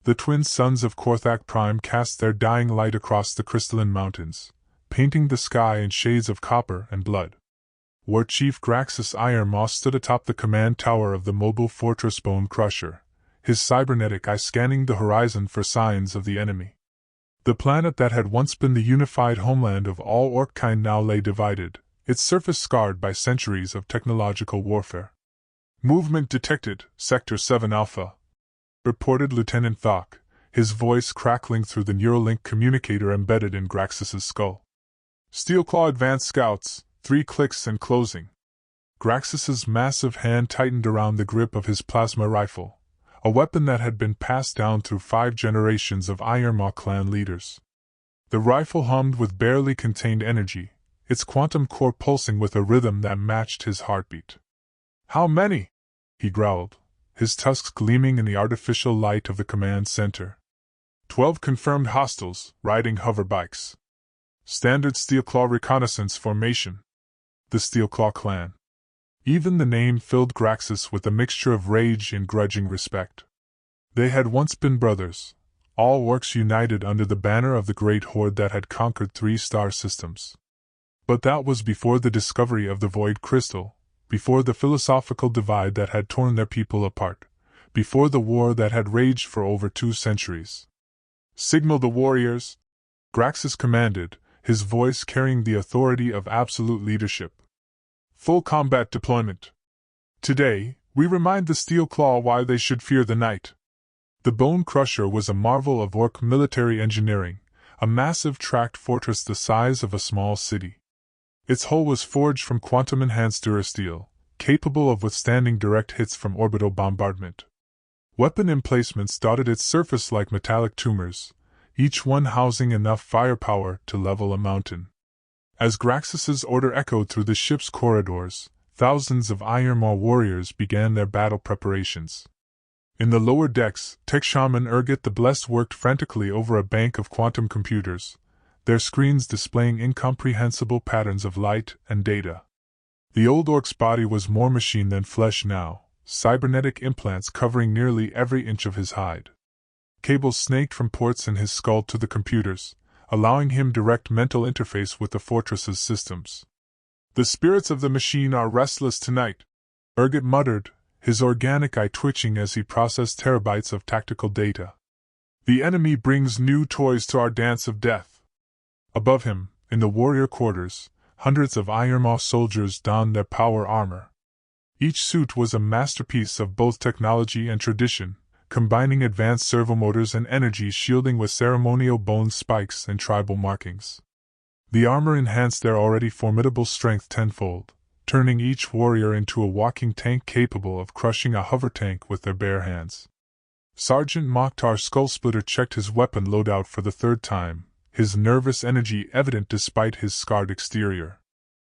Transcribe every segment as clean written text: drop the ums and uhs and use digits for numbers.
The twin sons of Korthak Prime cast their dying light across the crystalline mountains, painting the sky in shades of copper and blood. War Chief Graxus Ironmaw stood atop the command tower of the mobile fortress Bone Crusher, his cybernetic eye scanning the horizon for signs of the enemy. The planet that had once been the unified homeland of all orc kind now lay divided, its surface scarred by centuries of technological warfare. "Movement detected, Sector 7 Alpha," reported Lieutenant Thok, his voice crackling through the Neuralink communicator embedded in Graxus's skull. "Steelclaw advanced scouts, 3 clicks and closing." Graxus's massive hand tightened around the grip of his plasma rifle, a weapon that had been passed down through 5 generations of Ironmaw clan leaders. The rifle hummed with barely contained energy, its quantum core pulsing with a rhythm that matched his heartbeat. "How many?" he growled, his tusks gleaming in the artificial light of the command center. 12 confirmed hostiles, riding hover bikes. Standard Steelclaw reconnaissance formation. The Steelclaw clan. Even the name filled Graxus with a mixture of rage and grudging respect. They had once been brothers, all orcs united under the banner of the great horde that had conquered 3 star systems. But that was before the discovery of the Void Crystal, before the philosophical divide that had torn their people apart, before the war that had raged for over 2 centuries. "Signal the warriors," Graxus commanded, his voice carrying the authority of absolute leadership. "Full combat deployment. Today, we remind the Steelclaw why they should fear the night." The Bone Crusher was a marvel of orc military engineering, a massive tracked fortress the size of a small city. Its hull was forged from quantum-enhanced durasteel, capable of withstanding direct hits from orbital bombardment. Weapon emplacements dotted its surface like metallic tumors, each one housing enough firepower to level a mountain. As Graxus's order echoed through the ship's corridors, thousands of Ironmaw warriors began their battle preparations. In the lower decks, Tech Shaman Urgot the Blessed worked frantically over a bank of quantum computers, their screens displaying incomprehensible patterns of light and data. The old orc's body was more machine than flesh now, cybernetic implants covering nearly every inch of his hide. Cables snaked from ports in his skull to the computers, allowing him direct mental interface with the fortress's systems. "The spirits of the machine are restless tonight," Urgot muttered, his organic eye twitching as he processed terabytes of tactical data. "The enemy brings new toys to our dance of death." Above him, in the warrior quarters, hundreds of Ironmaw soldiers donned their power armor. Each suit was a masterpiece of both technology and tradition, combining advanced servomotors and energy shielding with ceremonial bone spikes and tribal markings. The armor enhanced their already formidable strength tenfold, turning each warrior into a walking tank capable of crushing a hover tank with their bare hands. Sergeant Mokhtar Skullsplitter checked his weapon loadout for the 3rd time, his nervous energy evident despite his scarred exterior.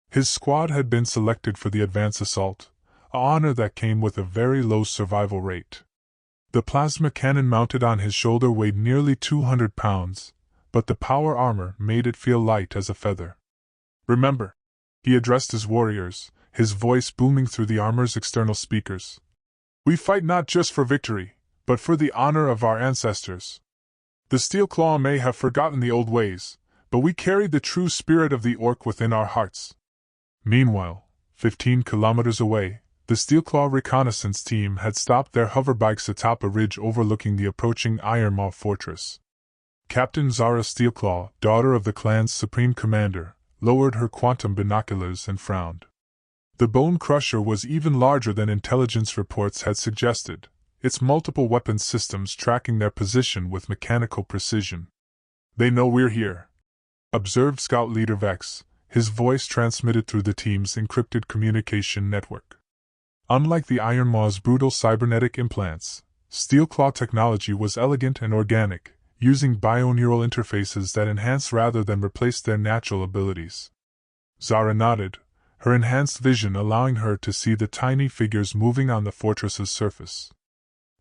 His squad had been selected for the advance assault, an honor that came with a very low survival rate. The plasma cannon mounted on his shoulder weighed nearly 200 pounds, but the power armor made it feel light as a feather. "Remember," he addressed his warriors, his voice booming through the armor's external speakers. "We fight not just for victory, but for the honor of our ancestors. The Steelclaw may have forgotten the old ways, but we carry the true spirit of the orc within our hearts." Meanwhile, 15 kilometers away, the Steelclaw reconnaissance team had stopped their hoverbikes atop a ridge overlooking the approaching Ironmaw fortress. Captain Zara Steelclaw, daughter of the clan's supreme commander, lowered her quantum binoculars and frowned. The Bone Crusher was even larger than intelligence reports had suggested, its multiple weapons systems tracking their position with mechanical precision. "They know we're here," observed Scout Leader Vex, his voice transmitted through the team's encrypted communication network. Unlike the Ironmaw's brutal cybernetic implants, Steelclaw technology was elegant and organic, using bioneural interfaces that enhance rather than replace their natural abilities. Zara nodded, her enhanced vision allowing her to see the tiny figures moving on the fortress's surface.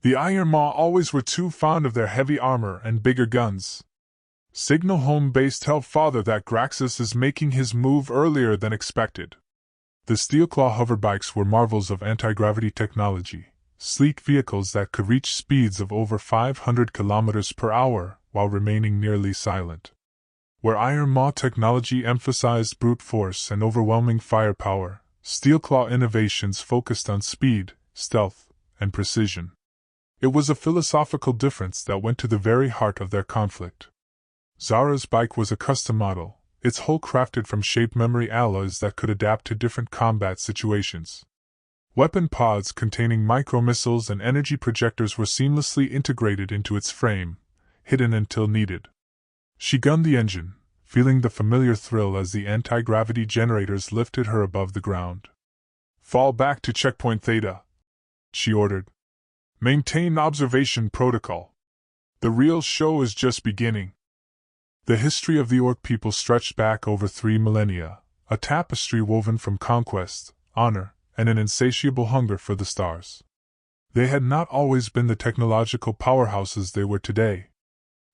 "The Ironmaw always were too fond of their heavy armor and bigger guns. Signal home base tell Father that Graxus is making his move earlier than expected." The Steelclaw hoverbikes were marvels of anti-gravity technology, sleek vehicles that could reach speeds of over 500 kilometers per hour while remaining nearly silent. Where Iron Maw technology emphasized brute force and overwhelming firepower, Steelclaw innovations focused on speed, stealth, and precision. It was a philosophical difference that went to the very heart of their conflict. Zara's bike was a custom model, its hull crafted from shape memory alloys that could adapt to different combat situations. Weapon pods containing micro-missiles and energy projectors were seamlessly integrated into its frame, hidden until needed. She gunned the engine, feeling the familiar thrill as the anti-gravity generators lifted her above the ground. "Fall back to checkpoint Theta," she ordered. "Maintain observation protocol. The real show is just beginning." The history of the Orc people stretched back over 3 millennia, a tapestry woven from conquest, honor, and an insatiable hunger for the stars. They had not always been the technological powerhouses they were today.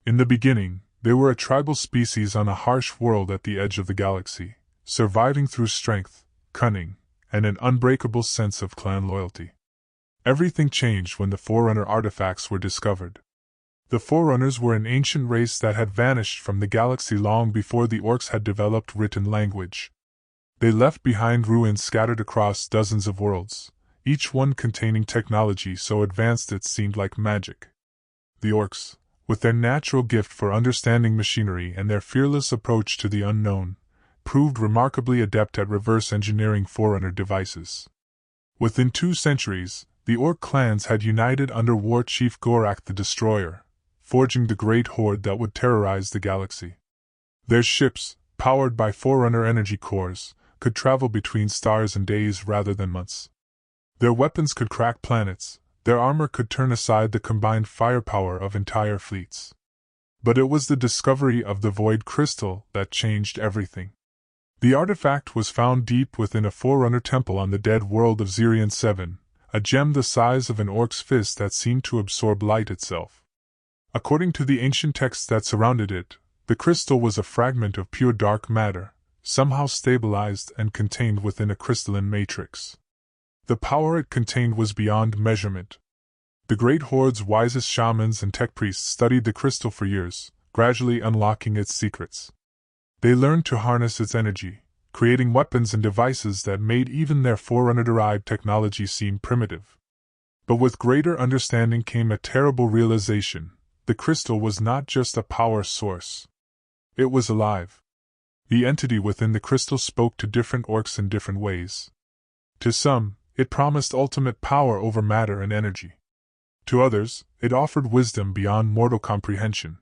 In the beginning, they were a tribal species on a harsh world at the edge of the galaxy, surviving through strength, cunning, and an unbreakable sense of clan loyalty. Everything changed when the Forerunner artifacts were discovered. The Forerunners were an ancient race that had vanished from the galaxy long before the Orcs had developed written language. They left behind ruins scattered across dozens of worlds, each one containing technology so advanced it seemed like magic. The Orcs, with their natural gift for understanding machinery and their fearless approach to the unknown, proved remarkably adept at reverse engineering Forerunner devices. Within 2 centuries, the Orc clans had united under War Chief Gorak the Destroyer, forging the great horde that would terrorize the galaxy. Their ships, powered by Forerunner energy cores, could travel between stars in days rather than months. Their weapons could crack planets, their armor could turn aside the combined firepower of entire fleets. But it was the discovery of the Void Crystal that changed everything. The artifact was found deep within a Forerunner temple on the dead world of Zirion 7, a gem the size of an Orc's fist that seemed to absorb light itself. According to the ancient texts that surrounded it, the crystal was a fragment of pure dark matter, somehow stabilized and contained within a crystalline matrix. The power it contained was beyond measurement. The Great Horde's wisest shamans and tech priests studied the crystal for years, gradually unlocking its secrets. They learned to harness its energy, creating weapons and devices that made even their Forerunner-derived technology seem primitive. But with greater understanding came a terrible realization: the crystal was not just a power source. It was alive. The entity within the crystal spoke to different Orcs in different ways. To some, it promised ultimate power over matter and energy. To others, it offered wisdom beyond mortal comprehension.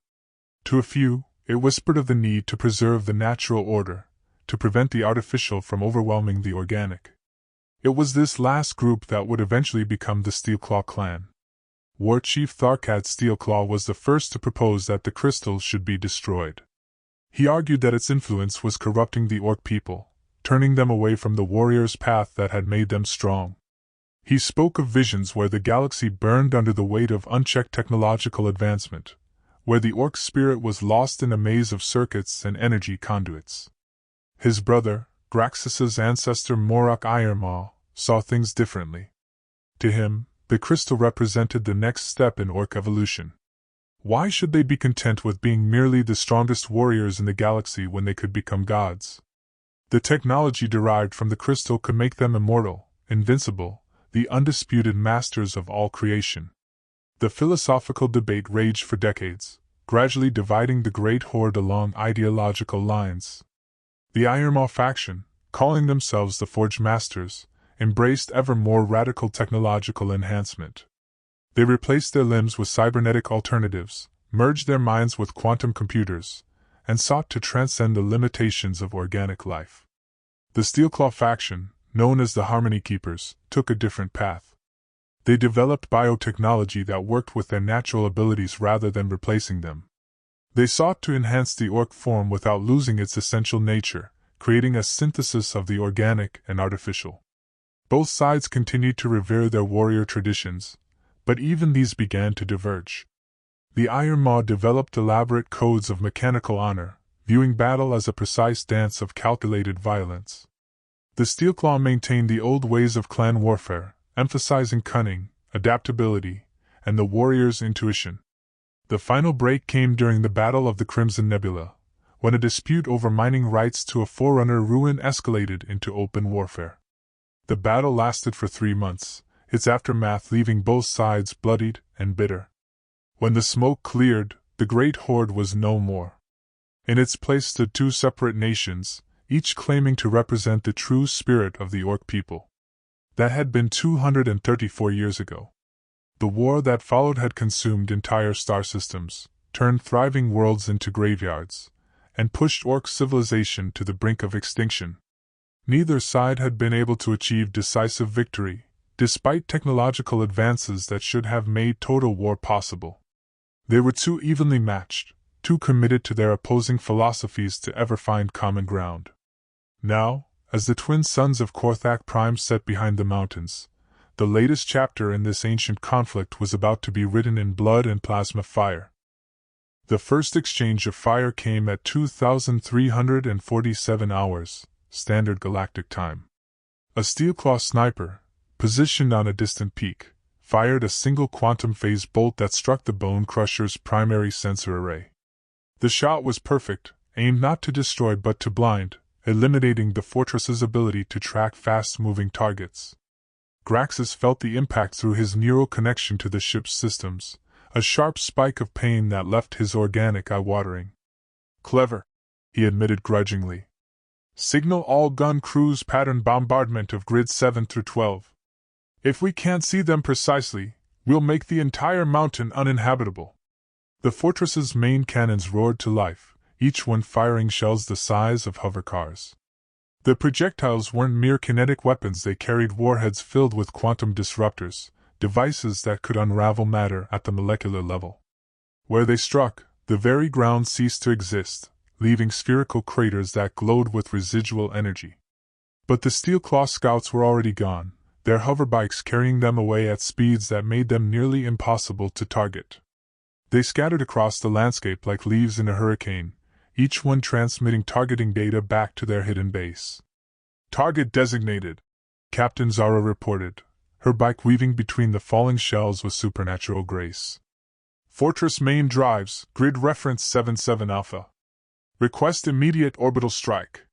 To a few, it whispered of the need to preserve the natural order, to prevent the artificial from overwhelming the organic. It was this last group that would eventually become the Steelclaw clan. War Chief Tharkad Steelclaw was the first to propose that the crystal should be destroyed. He argued that its influence was corrupting the Orc people, turning them away from the warrior's path that had made them strong. He spoke of visions where the galaxy burned under the weight of unchecked technological advancement, where the Orc spirit was lost in a maze of circuits and energy conduits. His brother, Graxus's ancestor Morak Iremaw, saw things differently. To him, the crystal represented the next step in Orc evolution. Why should they be content with being merely the strongest warriors in the galaxy when they could become gods? The technology derived from the crystal could make them immortal, invincible, the undisputed masters of all creation. The philosophical debate raged for decades, gradually dividing the Great Horde along ideological lines. The Iremaw faction, calling themselves the Forge Masters, embraced ever more radical technological enhancement. They replaced their limbs with cybernetic alternatives, merged their minds with quantum computers, and sought to transcend the limitations of organic life. The Steelclaw faction, known as the Harmony Keepers, took a different path. They developed biotechnology that worked with their natural abilities rather than replacing them. They sought to enhance the Orc form without losing its essential nature, creating a synthesis of the organic and artificial. Both sides continued to revere their warrior traditions, but even these began to diverge. The Iremaw developed elaborate codes of mechanical honor, viewing battle as a precise dance of calculated violence. The Steelclaw maintained the old ways of clan warfare, emphasizing cunning, adaptability, and the warrior's intuition. The final break came during the Battle of the Crimson Nebula, when a dispute over mining rights to a Forerunner ruin escalated into open warfare. The battle lasted for 3 months, its aftermath leaving both sides bloodied and bitter. When the smoke cleared, the Great Horde was no more. In its place stood 2 separate nations, each claiming to represent the true spirit of the Orc people. That had been 234 years ago. The war that followed had consumed entire star systems, turned thriving worlds into graveyards, and pushed Orc civilization to the brink of extinction. Neither side had been able to achieve decisive victory, despite technological advances that should have made total war possible. They were too evenly matched, too committed to their opposing philosophies to ever find common ground. Now, as the twin sons of Korthak Prime sat behind the mountains, the latest chapter in this ancient conflict was about to be written in blood and plasma fire. The first exchange of fire came at 2,347 hours, standard galactic time. A Steelclaw sniper, positioned on a distant peak, fired a single quantum phase bolt that struck the Bone Crusher's primary sensor array. The shot was perfect, aimed not to destroy but to blind, eliminating the fortress's ability to track fast-moving targets. Graxus felt the impact through his neural connection to the ship's systems, a sharp spike of pain that left his organic eye watering. "Clever," he admitted grudgingly. "Signal all gun crews pattern bombardment of grids 7 through 12. If we can't see them precisely, we'll make the entire mountain uninhabitable." The fortress's main cannons roared to life, each one firing shells the size of hover cars. The projectiles weren't mere kinetic weapons, they carried warheads filled with quantum disruptors, devices that could unravel matter at the molecular level. Where they struck, the very ground ceased to exist, leaving spherical craters that glowed with residual energy. But the Steelclaw scouts were already gone, their hoverbikes carrying them away at speeds that made them nearly impossible to target. They scattered across the landscape like leaves in a hurricane, each one transmitting targeting data back to their hidden base. "Target designated," Captain Zara reported, her bike weaving between the falling shells with supernatural grace. "Fortress main drives, grid reference 77 Alpha. Request immediate orbital strike."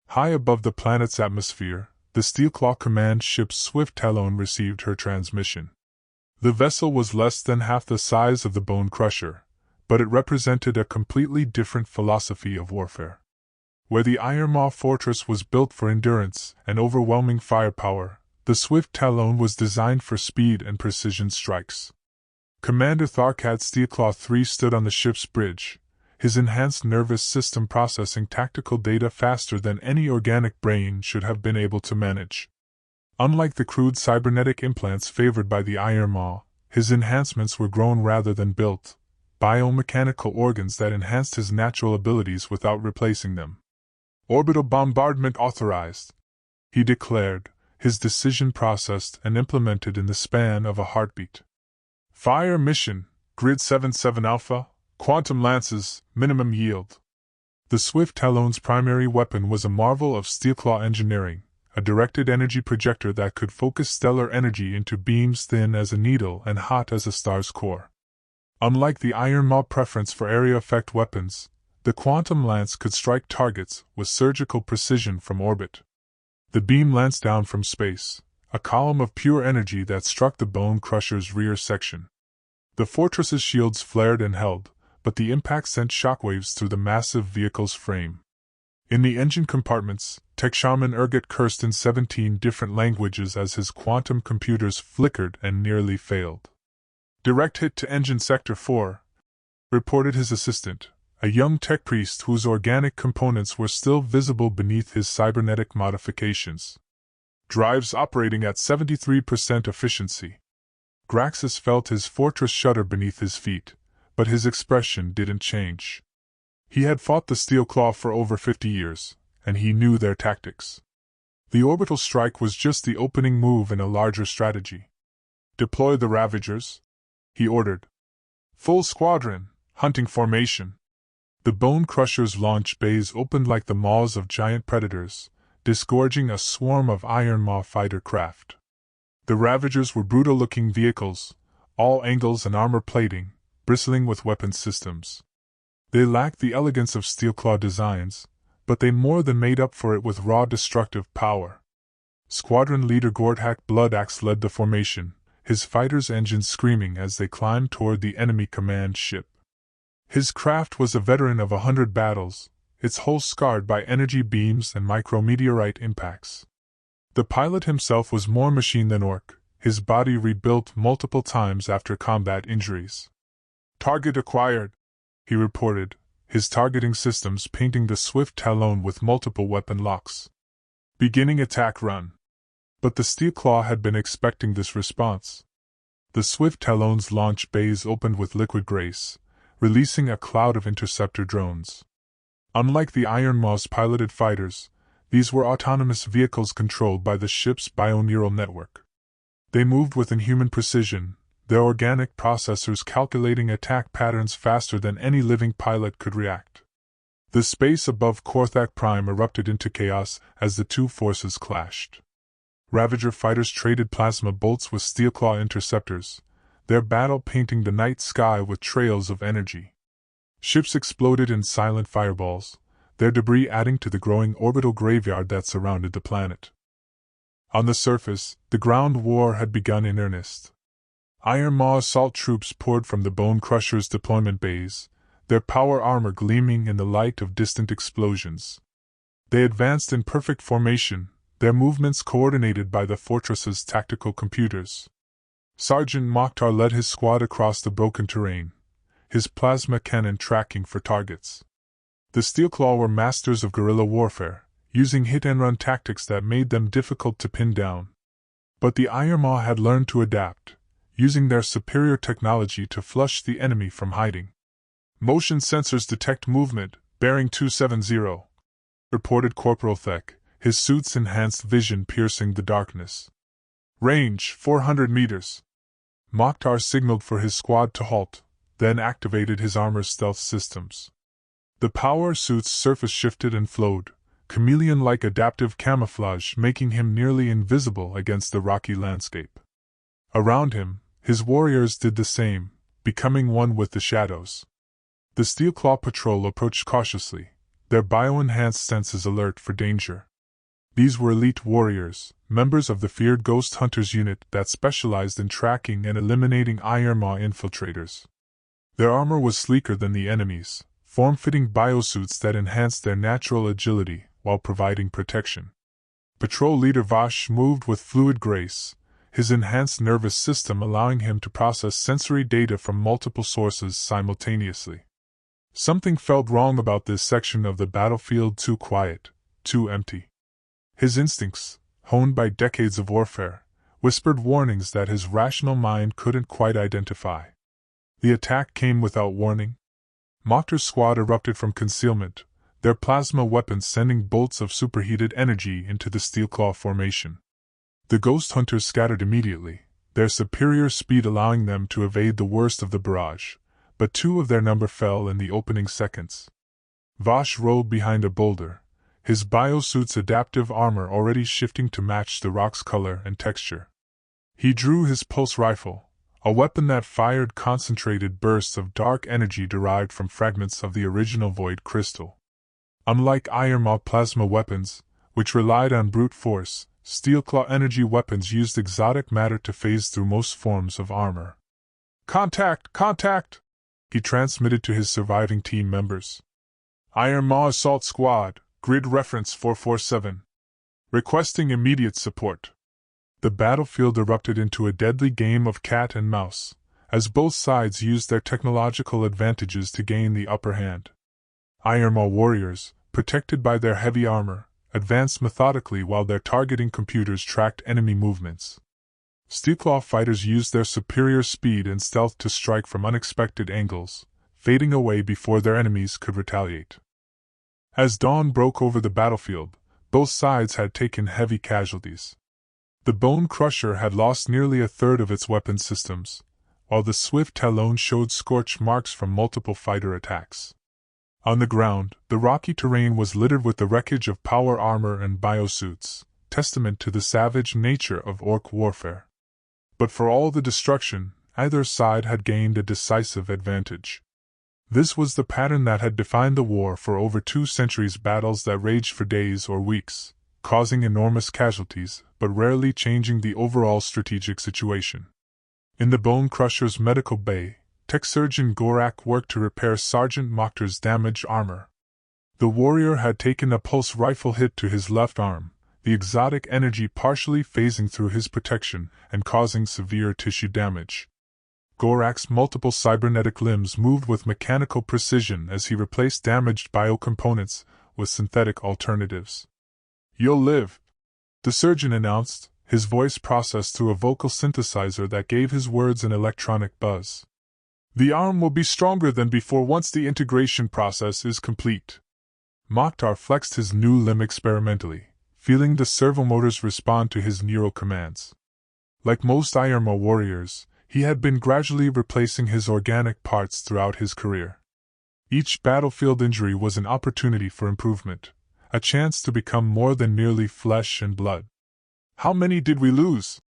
High above the planet's atmosphere, the Steelclaw command ship's swift Talon received her transmission. The vessel was less than half the size of the Bone Crusher, but it represented a completely different philosophy of warfare. Where the Ironmaw fortress was built for endurance and overwhelming firepower, the swift Talon was designed for speed and precision strikes. Commander Tharkat Steelclaw III stood on the ship's bridge, his enhanced nervous system processing tactical data faster than any organic brain should have been able to manage. Unlike the crude cybernetic implants favored by the Ironmaw, his enhancements were grown rather than built, biomechanical organs that enhanced his natural abilities without replacing them. "Orbital bombardment authorized," he declared, his decision processed and implemented in the span of a heartbeat. "Fire mission, grid 77 Alpha, quantum lances, minimum yield." The swift Talon's primary weapon was a marvel of Steelclaw engineering, a directed energy projector that could focus stellar energy into beams thin as a needle and hot as a star's core. Unlike the Ironmaw preference for area effect weapons, the quantum lance could strike targets with surgical precision from orbit. The beam lanced down from space, a column of pure energy that struck the Bone Crusher's rear section. The fortress's shields flared and held, but the impact sent shockwaves through the massive vehicle's frame. In the engine compartments, Tech Shaman Urgot cursed in 17 different languages as his quantum computers flickered and nearly failed. "Direct hit to engine sector 4, reported his assistant, a young tech priest whose organic components were still visible beneath his cybernetic modifications. "Drives operating at 73% efficiency." Graxus felt his fortress shudder beneath his feet, but his expression didn't change. He had fought the Steelclaw for over 50 years, and he knew their tactics. The orbital strike was just the opening move in a larger strategy. "Deploy the Ravagers," he ordered. "Full squadron, hunting formation." The Bone Crusher's launch bays opened like the maws of giant predators, disgorging a swarm of Ironmaw fighter craft. The Ravagers were brutal-looking vehicles, all angles and armor plating, bristling with weapon systems. They lacked the elegance of steel-claw designs, but they more than made up for it with raw destructive power. Squadron leader Gordhak Bloodaxe led the formation, his fighters' engines screaming as they climbed toward the enemy command ship. His craft was a veteran of 100 battles, its hull scarred by energy beams and micrometeorite impacts. The pilot himself was more machine than orc, his body rebuilt multiple times after combat injuries. "Target acquired," he reported, his targeting systems painting the swift Talon with multiple weapon locks. "Beginning attack run." But the Steelclaw had been expecting this response. The swift Talon's launch bays opened with liquid grace, releasing a cloud of interceptor drones. Unlike the Iron Maw's piloted fighters, these were autonomous vehicles controlled by the ship's bioneural network. They moved with inhuman precision, their organic processors calculating attack patterns faster than any living pilot could react. The space above Korthak Prime erupted into chaos as the two forces clashed. Ravager fighters traded plasma bolts with Steelclaw interceptors, their battle painting the night sky with trails of energy. Ships exploded in silent fireballs, their debris adding to the growing orbital graveyard that surrounded the planet. On the surface, the ground war had begun in earnest. Iron Maw assault troops poured from the Bone Crusher's deployment bays, their power armor gleaming in the light of distant explosions. They advanced in perfect formation, their movements coordinated by the fortress's tactical computers. Sergeant Mokhtar led his squad across the broken terrain, his plasma cannon tracking for targets. The Steelclaw were masters of guerrilla warfare, using hit-and-run tactics that made them difficult to pin down. But the Iron Maw had learned to adapt, using their superior technology to flush the enemy from hiding. "Motion sensors detect movement, bearing 270, reported Corporal Thek, his suit's enhanced vision piercing the darkness. "Range, 400 meters. Mokhtar signaled for his squad to halt, then activated his armor's stealth systems. The power suit's surface shifted and flowed, chameleon-like adaptive camouflage making him nearly invisible against the rocky landscape. Around him, his warriors did the same, becoming one with the shadows. The Steelclaw patrol approached cautiously, their bio-enhanced senses alert for danger. These were elite warriors, members of the feared Ghost Hunters unit that specialized in tracking and eliminating Iron Maw infiltrators. Their armor was sleeker than the enemy's, form-fitting biosuits that enhanced their natural agility while providing protection. Patrol leader Vash moved with fluid grace, his enhanced nervous system allowing him to process sensory data from multiple sources simultaneously. Something felt wrong about this section of the battlefield, too quiet, too empty. His instincts, honed by decades of warfare, whispered warnings that his rational mind couldn't quite identify. The attack came without warning. Mokhtar's squad erupted from concealment, their plasma weapons sending bolts of superheated energy into the Steelclaw formation. The Ghost Hunters scattered immediately, their superior speed allowing them to evade the worst of the barrage, but 2 of their number fell in the opening seconds. Vash rolled behind a boulder, his biosuit's adaptive armor already shifting to match the rock's color and texture. He drew his pulse rifle, a weapon that fired concentrated bursts of dark energy derived from fragments of the original void crystal. Unlike Iron Maw plasma weapons, which relied on brute force, Steelclaw energy weapons used exotic matter to phase through most forms of armor. "Contact! Contact!" he transmitted to his surviving team members. "Iron Maw Assault Squad, grid reference 447. Requesting immediate support." The battlefield erupted into a deadly game of cat and mouse, as both sides used their technological advantages to gain the upper hand. Iron Maw warriors, protected by their heavy armor, advanced methodically while their targeting computers tracked enemy movements. Steelclaw fighters used their superior speed and stealth to strike from unexpected angles, fading away before their enemies could retaliate. As dawn broke over the battlefield, both sides had taken heavy casualties. The Bone Crusher had lost nearly a third of its weapon systems, while the swift Talon showed scorch marks from multiple fighter attacks. On the ground, the rocky terrain was littered with the wreckage of power armor and biosuits, testament to the savage nature of orc warfare. But for all the destruction, either side had gained a decisive advantage. This was the pattern that had defined the war for over 2 centuries, battles that raged for days or weeks, causing enormous casualties, but rarely changing the overall strategic situation. In the Bone Crusher's medical bay, tech surgeon Gorak worked to repair Sergeant Mokhtar's damaged armor. The warrior had taken a pulse rifle hit to his left arm, the exotic energy partially phasing through his protection and causing severe tissue damage. Gorak's multiple cybernetic limbs moved with mechanical precision as he replaced damaged biocomponents with synthetic alternatives. "You'll live," the surgeon announced, his voice processed through a vocal synthesizer that gave his words an electronic buzz. "The arm will be stronger than before once the integration process is complete." Mokhtar flexed his new limb experimentally, feeling the servomotors respond to his neural commands. Like most Irma warriors, he had been gradually replacing his organic parts throughout his career. Each battlefield injury was an opportunity for improvement, a chance to become more than merely flesh and blood. "How many did we lose?"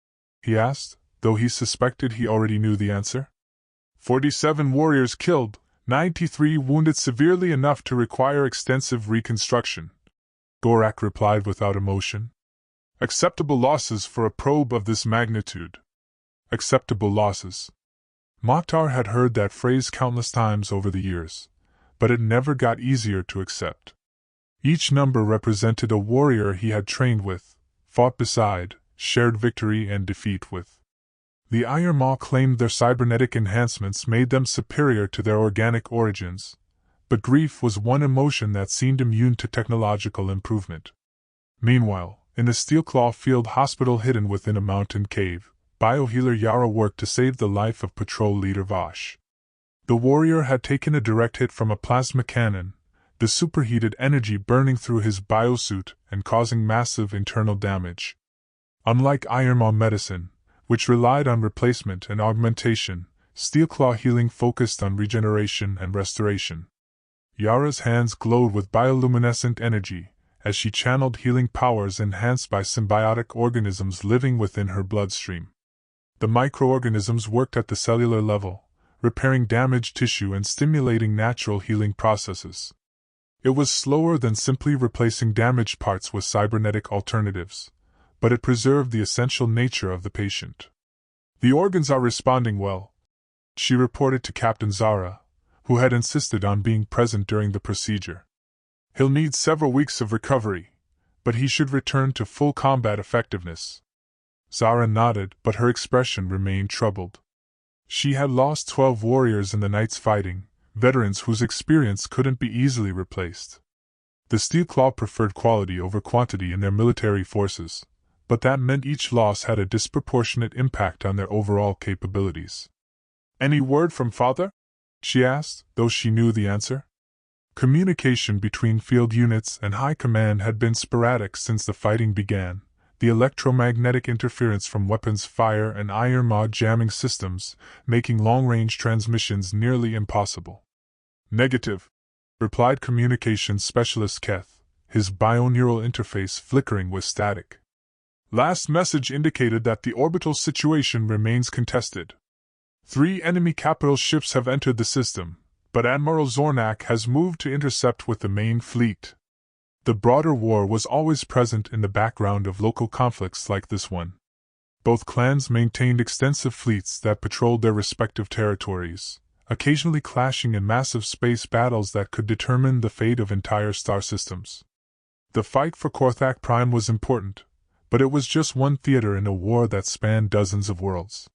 he asked, though he suspected he already knew the answer. 47 warriors killed, 93 wounded severely enough to require extensive reconstruction," Gorak replied without emotion. "Acceptable losses for a probe of this magnitude." Acceptable losses. Mokhtar had heard that phrase countless times over the years, but it never got easier to accept. Each number represented a warrior he had trained with, fought beside, shared victory and defeat with. The Iron Maw claimed their cybernetic enhancements made them superior to their organic origins, but grief was one emotion that seemed immune to technological improvement. Meanwhile, in the Steelclaw Field Hospital hidden within a mountain cave, biohealer Yara worked to save the life of patrol leader Vosh. The warrior had taken a direct hit from a plasma cannon, the superheated energy burning through his biosuit and causing massive internal damage. Unlike Iron Maw medicine, which relied on replacement and augmentation, Steelclaw healing focused on regeneration and restoration. Yara's hands glowed with bioluminescent energy, as she channeled healing powers enhanced by symbiotic organisms living within her bloodstream. The microorganisms worked at the cellular level, repairing damaged tissue and stimulating natural healing processes. It was slower than simply replacing damaged parts with cybernetic alternatives, but it preserved the essential nature of the patient. "The organs are responding well," she reported to Captain Zara, who had insisted on being present during the procedure. "He'll need several weeks of recovery, but he should return to full combat effectiveness." Zara nodded, but her expression remained troubled. She had lost 12 warriors in the night's fighting, veterans whose experience couldn't be easily replaced. The Steelclaw preferred quality over quantity in their military forces, but that meant each loss had a disproportionate impact on their overall capabilities. "Any word from Father?" she asked, though she knew the answer. Communication between field units and high command had been sporadic since the fighting began, the electromagnetic interference from weapons fire and Iron Maw jamming systems making long-range transmissions nearly impossible. "Negative," replied communications specialist Keth, his bioneural interface flickering with static. "Last message indicated that the orbital situation remains contested. 3 enemy capital ships have entered the system, but Admiral Zornak has moved to intercept with the main fleet." The broader war was always present in the background of local conflicts like this one. Both clans maintained extensive fleets that patrolled their respective territories, occasionally clashing in massive space battles that could determine the fate of entire star systems. The fight for Korthak Prime was important, but it was just one theater in a war that spanned dozens of worlds.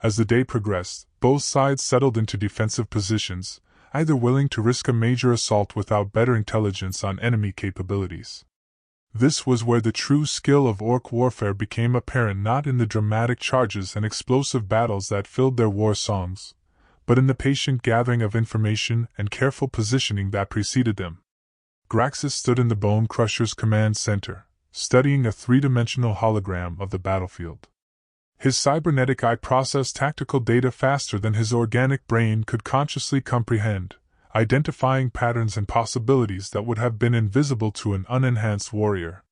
As the day progressed, both sides settled into defensive positions, either willing to risk a major assault without better intelligence on enemy capabilities. This was where the true skill of Orc warfare became apparent, not in the dramatic charges and explosive battles that filled their war songs, but in the patient gathering of information and careful positioning that preceded them. Graxus stood in the Bone Crusher's command center, studying a 3-dimensional hologram of the battlefield. His cybernetic eye processed tactical data faster than his organic brain could consciously comprehend, identifying patterns and possibilities that would have been invisible to an unenhanced warrior.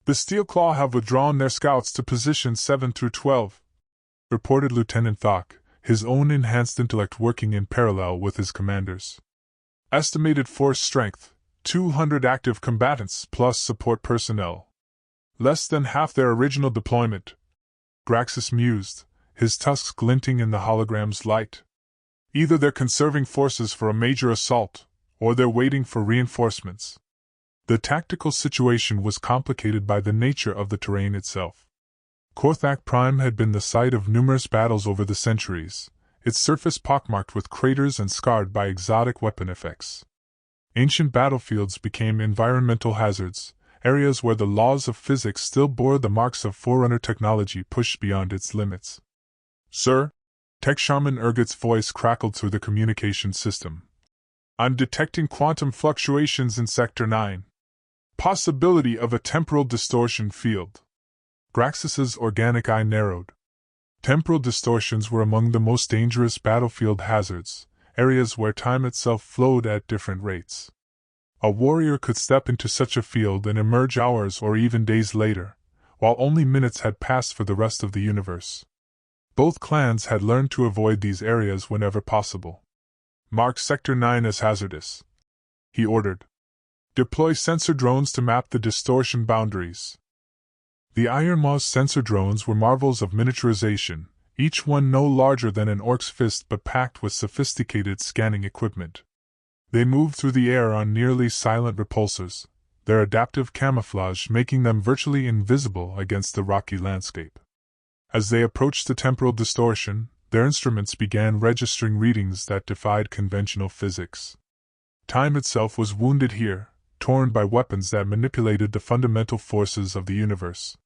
"The Steelclaw have withdrawn their scouts to positions 7 through 12. reported Lieutenant Thok, his own enhanced intellect working in parallel with his commander's. Estimated force strength, 200 active combatants plus support personnel. Less than half their original deployment, Graxus mused, his tusks glinting in the hologram's light. Either they're conserving forces for a major assault, or they're waiting for reinforcements. The tactical situation was complicated by the nature of the terrain itself. Korthak Prime had been the site of numerous battles over the centuries, its surface pockmarked with craters and scarred by exotic weapon effects. Ancient battlefields became environmental hazards, areas where the laws of physics still bore the marks of Forerunner technology pushed beyond its limits. "Sir?" Tech Shaman Urgit's voice crackled through the communication system. "I'm detecting quantum fluctuations in Sector 9. Possibility of a temporal distortion field." Graxus's organic eye narrowed. Temporal distortions were among the most dangerous battlefield hazards, areas where time itself flowed at different rates. A warrior could step into such a field and emerge hours or even days later, while only minutes had passed for the rest of the universe. Both clans had learned to avoid these areas whenever possible. "Mark Sector 9 as hazardous," he ordered. "Deploy sensor drones to map the distortion boundaries." The Iron Maw's sensor drones were marvels of miniaturization, each one no larger than an orc's fist but packed with sophisticated scanning equipment. They moved through the air on nearly silent repulsors, their adaptive camouflage making them virtually invisible against the rocky landscape. As they approached the temporal distortion, their instruments began registering readings that defied conventional physics. Time itself was wounded here, torn by weapons that manipulated the fundamental forces of the universe.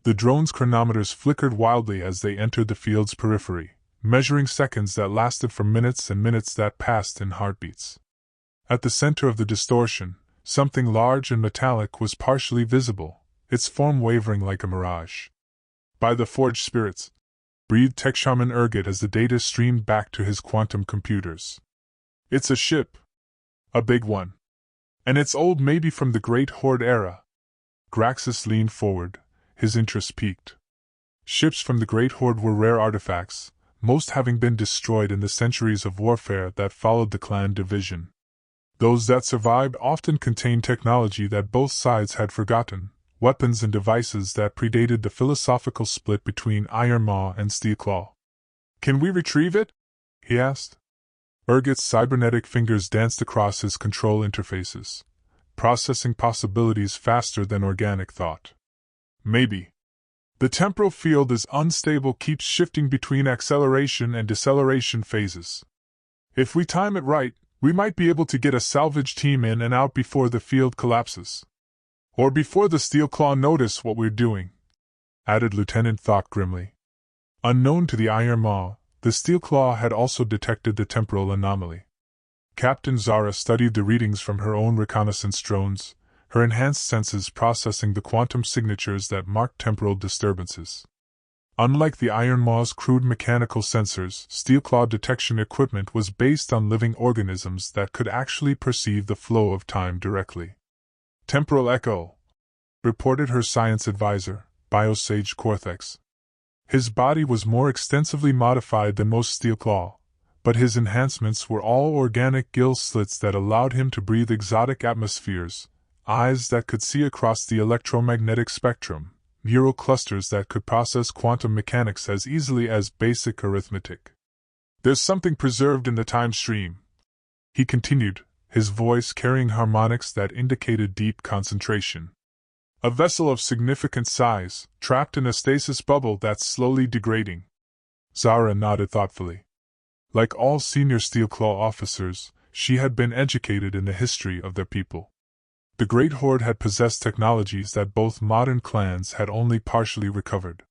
The drone's chronometers flickered wildly as they entered the field's periphery, measuring seconds that lasted for minutes and minutes that passed in heartbeats. At the center of the distortion, something large and metallic was partially visible, its form wavering like a mirage. "By the forged spirits," breathed Tech Shaman Urgit as the data streamed back to his quantum computers. "It's a ship. A big one. And it's old, maybe from the Great Horde era." Graxus leaned forward, his interest piqued. Ships from the Great Horde were rare artifacts, most having been destroyed in the centuries of warfare that followed the clan division. Those that survived often contained technology that both sides had forgotten, weapons and devices that predated the philosophical split between Iron Maw and Steelclaw. "Can we retrieve it?" he asked. Urgit's cybernetic fingers danced across his control interfaces, processing possibilities faster than organic thought. "Maybe. The temporal field is unstable, keeps shifting between acceleration and deceleration phases. If we time it right, we might be able to get a salvage team in and out before the field collapses. Or before the Steelclaw notice what we're doing," added Lieutenant Thok grimly. Unknown to the Iron Maw, the Steelclaw had also detected the temporal anomaly. Captain Zara studied the readings from her own reconnaissance drones, her enhanced senses processing the quantum signatures that marked temporal disturbances. Unlike the Iron Maw's crude mechanical sensors, Steelclaw detection equipment was based on living organisms that could actually perceive the flow of time directly. "Temporal echo," reported her science advisor, Biosage Corthex. His body was more extensively modified than most Steelclaw, but his enhancements were all organic gill slits that allowed him to breathe exotic atmospheres, eyes that could see across the electromagnetic spectrum, neural clusters that could process quantum mechanics as easily as basic arithmetic. "There's something preserved in the time stream," he continued, his voice carrying harmonics that indicated deep concentration. "A vessel of significant size, trapped in a stasis bubble that's slowly degrading." Zara nodded thoughtfully. Like all senior Steelclaw officers, she had been educated in the history of their people. The Great Horde had possessed technologies that both modern clans had only partially recovered.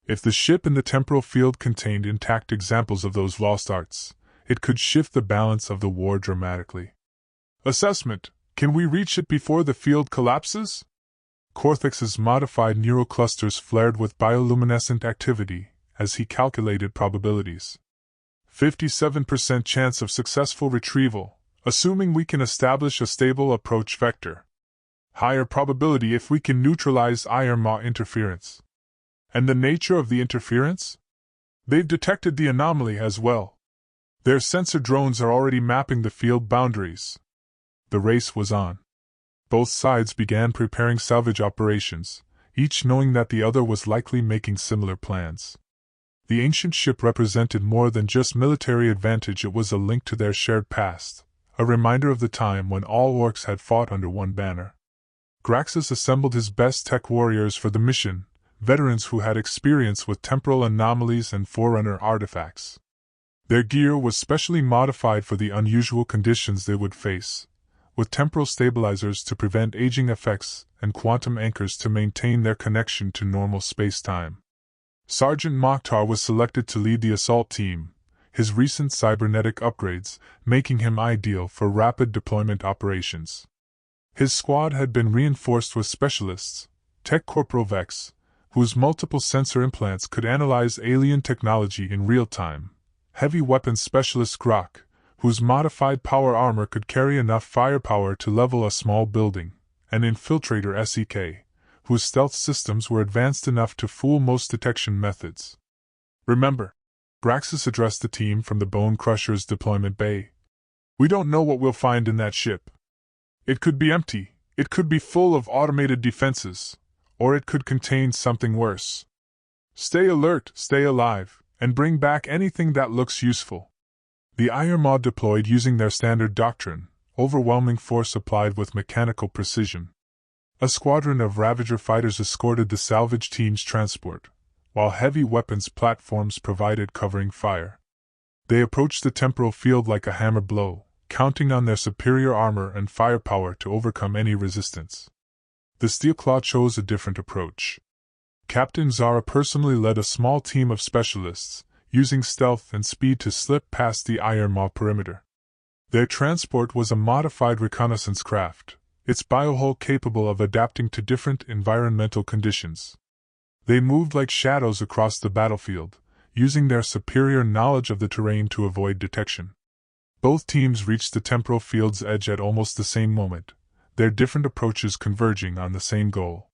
If the ship in the temporal field contained intact examples of those lost arts, it could shift the balance of the war dramatically. "Assessment: can we reach it before the field collapses?" Corthex's modified neural clusters flared with bioluminescent activity as he calculated probabilities. 57% chance of successful retrieval, assuming we can establish a stable approach vector. Higher probability if we can neutralize Iron Maw interference. And the nature of the interference? They've detected the anomaly as well. Their sensor drones are already mapping the field boundaries. The race was on. Both sides began preparing salvage operations, each knowing that the other was likely making similar plans. The ancient ship represented more than just military advantage, it was a link to their shared past, a reminder of the time when all Orcs had fought under one banner. Graxus assembled his best tech warriors for the mission, veterans who had experience with temporal anomalies and Forerunner artifacts. Their gear was specially modified for the unusual conditions they would face, with temporal stabilizers to prevent aging effects and quantum anchors to maintain their connection to normal space-time. Sergeant Mokhtar was selected to lead the assault team, his recent cybernetic upgrades making him ideal for rapid deployment operations. His squad had been reinforced with specialists, Tech Corporal Vex, whose multiple sensor implants could analyze alien technology in real time, Heavy Weapons Specialist Grok, whose modified power armor could carry enough firepower to level a small building, and Infiltrator SEK, whose stealth systems were advanced enough to fool most detection methods. Remember, Graxus addressed the team from the Bone Crusher's deployment bay. We don't know what we'll find in that ship. It could be empty, it could be full of automated defenses, or it could contain something worse. Stay alert, stay alive, and bring back anything that looks useful. The IRMA deployed using their standard doctrine, overwhelming force applied with mechanical precision. A squadron of Ravager fighters escorted the salvage team's transport, while heavy weapons platforms provided covering fire. They approached the temporal field like a hammer blow, counting on their superior armor and firepower to overcome any resistance. The Steelclaw chose a different approach. Captain Zara personally led a small team of specialists, using stealth and speed to slip past the IRMA perimeter. Their transport was a modified reconnaissance craft, its biohull capable of adapting to different environmental conditions. They moved like shadows across the battlefield, using their superior knowledge of the terrain to avoid detection. Both teams reached the temporal field's edge at almost the same moment, their different approaches converging on the same goal.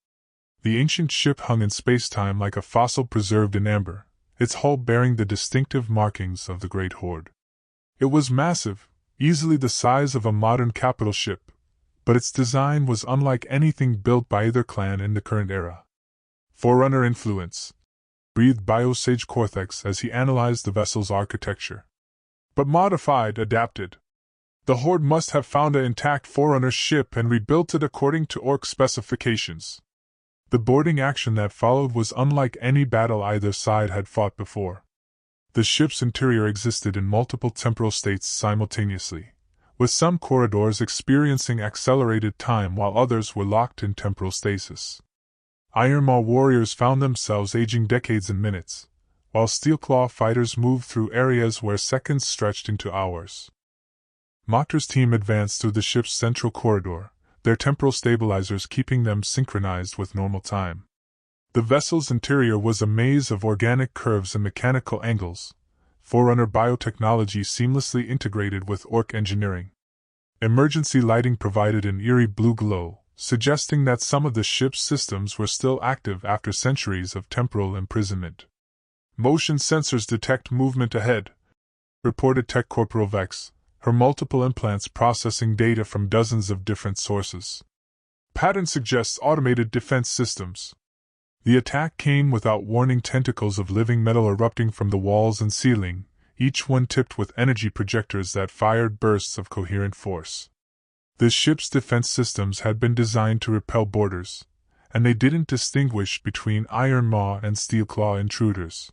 The ancient ship hung in space-time like a fossil preserved in amber, its hull bearing the distinctive markings of the Great Horde. It was massive, easily the size of a modern capital ship, but its design was unlike anything built by either clan in the current era. Forerunner influence, breathed Biosage Corthex as he analyzed the vessel's architecture. But modified, adapted. The Horde must have found an intact Forerunner ship and rebuilt it according to Orc specifications. The boarding action that followed was unlike any battle either side had fought before. The ship's interior existed in multiple temporal states simultaneously, with some corridors experiencing accelerated time while others were locked in temporal stasis. Ironmaw warriors found themselves aging decades in minutes, while Steelclaw fighters moved through areas where seconds stretched into hours. Mokhtar's team advanced through the ship's central corridor, their temporal stabilizers keeping them synchronized with normal time. The vessel's interior was a maze of organic curves and mechanical angles, Forerunner biotechnology seamlessly integrated with Orc engineering. Emergency lighting provided an eerie blue glow, suggesting that some of the ship's systems were still active after centuries of temporal imprisonment. Motion sensors detect movement ahead, reported Tech Corporal Vex, her multiple implants processing data from dozens of different sources. Pattern suggests automated defense systems. The attack came without warning, tentacles of living metal erupting from the walls and ceiling, each one tipped with energy projectors that fired bursts of coherent force. The ship's defense systems had been designed to repel boarders, and they didn't distinguish between Iron Maw and Steelclaw intruders.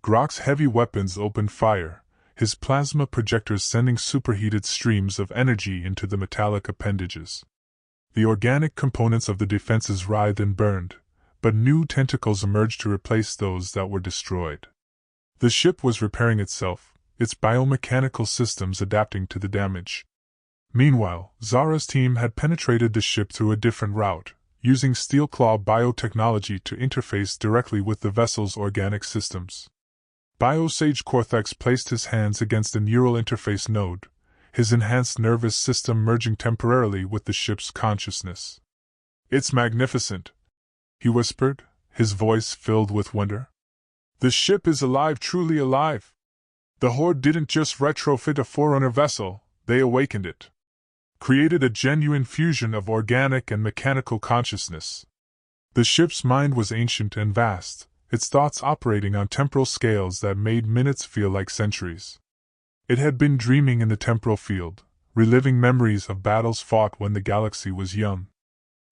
Grok's heavy weapons opened fire, his plasma projectors sending superheated streams of energy into the metallic appendages. The organic components of the defenses writhed and burned, but new tentacles emerged to replace those that were destroyed. The ship was repairing itself, its biomechanical systems adapting to the damage. Meanwhile, Zara's team had penetrated the ship through a different route, using Steelclaw biotechnology to interface directly with the vessel's organic systems. Biosage Corthex placed his hands against a neural interface node, his enhanced nervous system merging temporarily with the ship's consciousness. "It's magnificent," he whispered, his voice filled with wonder. The ship is alive, truly alive. The Horde didn't just retrofit a Forerunner vessel, they awakened it. Created a genuine fusion of organic and mechanical consciousness. The ship's mind was ancient and vast, its thoughts operating on temporal scales that made minutes feel like centuries. It had been dreaming in the temporal field, reliving memories of battles fought when the galaxy was young.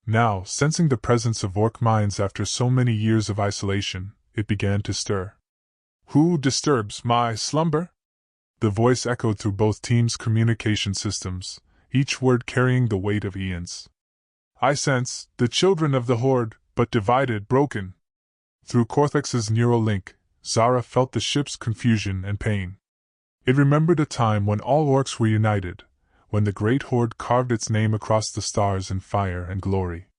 Now, sensing the presence of Orc minds after so many years of isolation, it began to stir. "Who disturbs my slumber?" The voice echoed through both teams' communication systems, each word carrying the weight of eons. "I sense the children of the Horde, but divided, broken." Through Cortex's neural link, Zara felt the ship's confusion and pain. It remembered a time when all Orcs were united, when the Great Horde carved its name across the stars in fire and glory.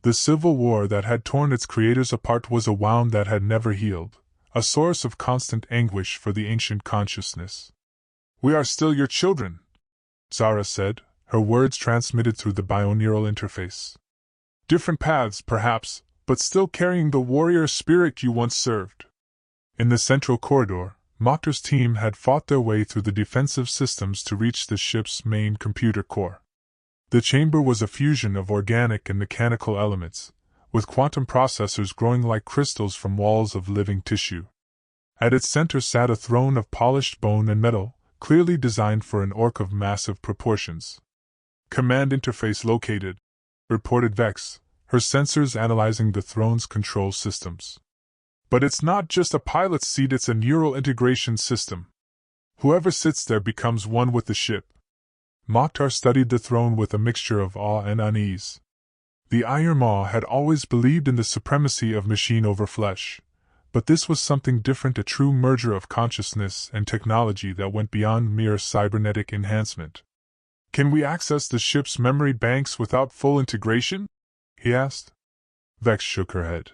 The civil war that had torn its creators apart was a wound that had never healed, a source of constant anguish for the ancient consciousness. "We are still your children," Zara said, her words transmitted through the bioneural interface. "Different paths, perhaps, but still carrying the warrior spirit you once served." In the central corridor, Mokhtar's team had fought their way through the defensive systems to reach the ship's main computer core. The chamber was a fusion of organic and mechanical elements, with quantum processors growing like crystals from walls of living tissue. At its center sat a throne of polished bone and metal, clearly designed for an Orc of massive proportions. "Command interface located," reported Vex, her sensors analyzing the throne's control systems. "But it's not just a pilot's seat, it's a neural integration system. Whoever sits there becomes one with the ship." Mokhtar studied the throne with a mixture of awe and unease. The Irreversible had always believed in the supremacy of machine over flesh, but this was something different, a true merger of consciousness and technology that went beyond mere cybernetic enhancement. "Can we access the ship's memory banks without full integration?" he asked. Vex shook her head.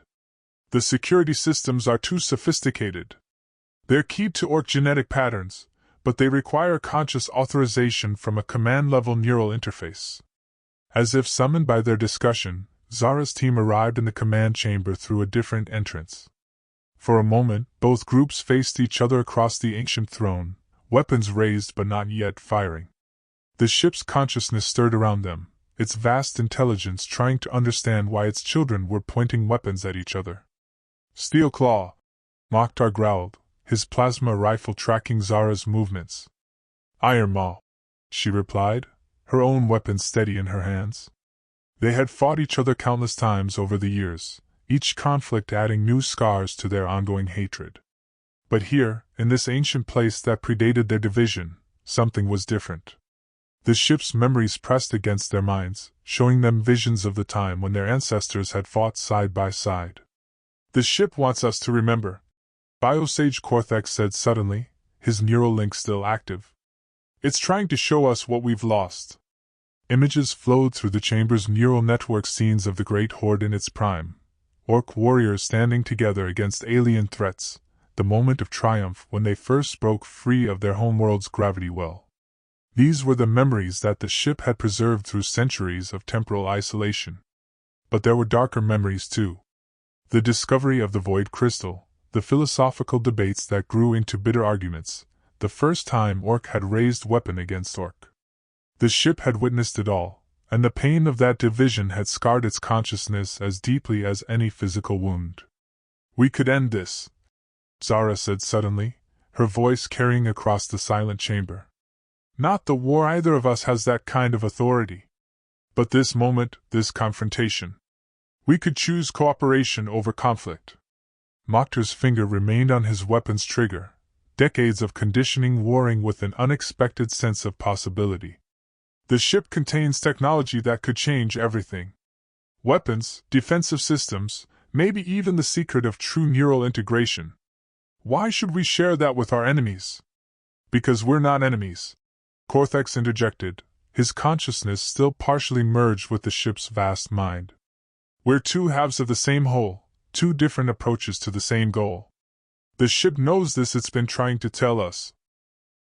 "The security systems are too sophisticated. They're keyed to Orc genetic patterns, but they require conscious authorization from a command-level neural interface." As if summoned by their discussion, Zara's team arrived in the command chamber through a different entrance. For a moment, both groups faced each other across the ancient throne, weapons raised but not yet firing. The ship's consciousness stirred around them, its vast intelligence trying to understand why its children were pointing weapons at each other. "Steel Claw," Mokhtar growled, his plasma rifle tracking Zara's movements. "Irreversible," she replied, her own weapon steady in her hands. They had fought each other countless times over the years, each conflict adding new scars to their ongoing hatred. But here, in this ancient place that predated their division, something was different. The ship's memories pressed against their minds, showing them visions of the time when their ancestors had fought side by side. "The ship wants us to remember," Biosage Cortex said suddenly, his neural link still active. "It's trying to show us what we've lost." Images flowed through the chamber's neural network, scenes of the Great Horde in its prime, Orc warriors standing together against alien threats, the moment of triumph when they first broke free of their homeworld's gravity well. These were the memories that the ship had preserved through centuries of temporal isolation. But there were darker memories too. The discovery of the Void Crystal, the philosophical debates that grew into bitter arguments, the first time Orc had raised weapon against Orc. The ship had witnessed it all, and the pain of that division had scarred its consciousness as deeply as any physical wound. "We could end this," Zara said suddenly, her voice carrying across the silent chamber. "Not the war, either of us has that kind of authority. But this moment, this confrontation. We could choose cooperation over conflict." Mokhtar's finger remained on his weapon's trigger, decades of conditioning warring with an unexpected sense of possibility. "The ship contains technology that could change everything. Weapons, defensive systems, maybe even the secret of true neural integration. Why should we share that with our enemies?" "Because we're not enemies," Cortex interjected, his consciousness still partially merged with the ship's vast mind. "We're two halves of the same whole, two different approaches to the same goal. The ship knows this, it's been trying to tell us,